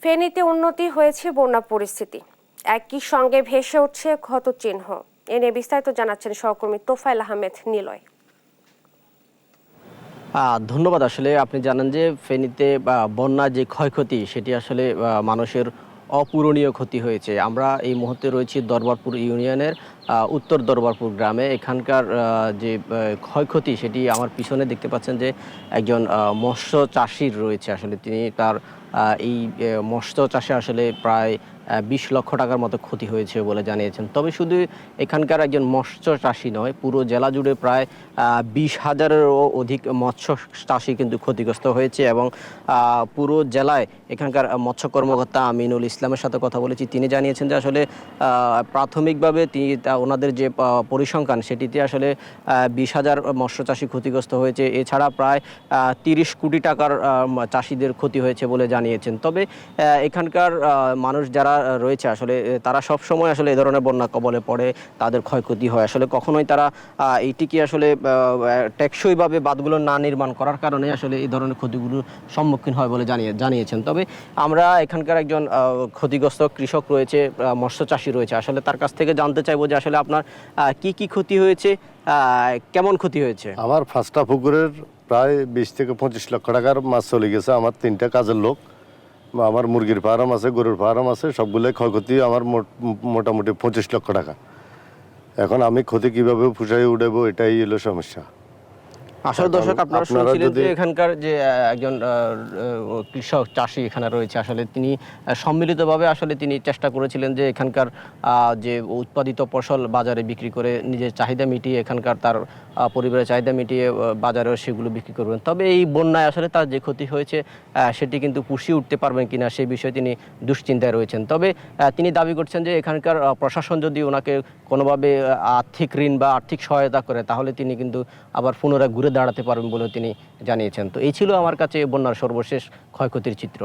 ফেনীতে উন্নতি হয়েছে বন্যা পরিস্থিতি, একই সঙ্গে ভেসে উঠছে ক্ষত চিহ্ন। এ নিয়ে বিস্তারিত জানাচ্ছেন সহকর্মী তোফায়েল আহমেদ নিলয়। ধন্যবাদ। আসলে আপনি জানেন যে ফেনীতে বন্যা যে ক্ষয়ক্ষতি সেটি আসলে মানুষের অপূরণীয় ক্ষতি হয়েছে। আমরা এই মুহূর্তে রয়েছি দরবারপুর ইউনিয়নের উত্তর দরবারপুর গ্রামে। এখানকার যে ক্ষয়ক্ষতি সেটি আমার পিছনে দেখতে পাচ্ছেন যে একজন মৎস্য চাষির রয়েছে। আসলে তিনি তার এই মৎস্য চাষে আসলে প্রায় ২০ লক্ষ টাকার মতো ক্ষতি হয়েছে বলে জানিয়েছেন। তবে শুধু এখানকার একজন মৎস্য চাষি নয়, পুরো জেলা জুড়ে প্রায় ২০,০০০-এরও অধিক মৎস্য চাষি কিন্তু ক্ষতিগ্রস্ত হয়েছে। এবং পুরো জেলায় এখানকার মৎস্য কর্মকর্তা আমিনুল ইসলামের সাথে কথা বলেছি। তিনি জানিয়েছেন যে আসলে প্রাথমিকভাবে ওনাদের যে পরিসংখ্যান সেটিতে আসলে ২০,০০০ মৎস্য চাষি ক্ষতিগ্রস্ত হয়েছে। এছাড়া প্রায় ৩০ কোটি টাকার চাষিদের ক্ষতি হয়েছে বলে জানিয়েছেন। তবে এখানকার মানুষ যারা রয়েছে আসলে তারা সব সময় আসলে এ ধরনের বন্যা কবলে পড়ে, তাদের ক্ষয়ক্ষতি হয়। আসলে কখনোই তারা এইটিকে আসলে টেকসইভাবে বাঁধগুলো না নির্মাণ করার কারণে আসলে এই ধরনের ক্ষতিগুলোর সম্মুখীন হয় বলে জানিয়েছেন। তবে আমরা এখানকার একজন ক্ষতিগ্রস্ত কৃষক রয়েছে, মৎস্য চাষি রয়েছে, আসলে তার কাছ থেকে জানতে চাইবো যে আসলে আপনার কি কি ক্ষতি হয়েছে, কেমন ক্ষতি হয়েছে? আমার 5টা পুকুরের প্রায় 20 থেকে 25 লক্ষ টাকার মাছ চলে গেছে। আমার 3টা কাজের লোক, আমার মুরগির ফার্ম আছে, গরুর ফার্ম আছে, সবগুলোই ক্ষয়ক্ষতি আমার মোটামুটি 25 লক্ষ টাকা। এখন আমি ক্ষতি কিভাবে পুষাই উঠাবো, এটাই হলো সমস্যা। আসলে দর্শক, আপনারা শুনছিলেন যে এখানকার যে একজন কৃষক চাষি এখানে রয়েছে, আসলে তিনি সম্মিলিতভাবে আসলে তিনি চেষ্টা করেছিলেন যে এখানকার যে উৎপাদিত ফসল বাজারে বিক্রি করে নিজের চাহিদা মিটিয়ে এখানকার তার পরিবারের চাহিদা মিটিয়ে বাজারেও সেগুলো বিক্রি করবেন। তবে এই বন্যায় আসলে তার যে ক্ষতি হয়েছে সেটি কিন্তু পুষিয়ে উঠতে পারবেন কিনা সেই বিষয়ে তিনি দুশ্চিন্তায় রয়েছেন। তবে তিনি দাবি করছেন যে এখানকার প্রশাসন যদি ওনাকে কোনোভাবে আর্থিক ঋণ বা আর্থিক সহায়তা করে তাহলে তিনি কিন্তু আবার পুনরায় ঘুরে দাঁড়াতে পারবেন বলেও তিনি জানিয়েছেন। তো এই ছিল আমার কাছে বন্যার সর্বশেষ ক্ষয়ক্ষতির চিত্র।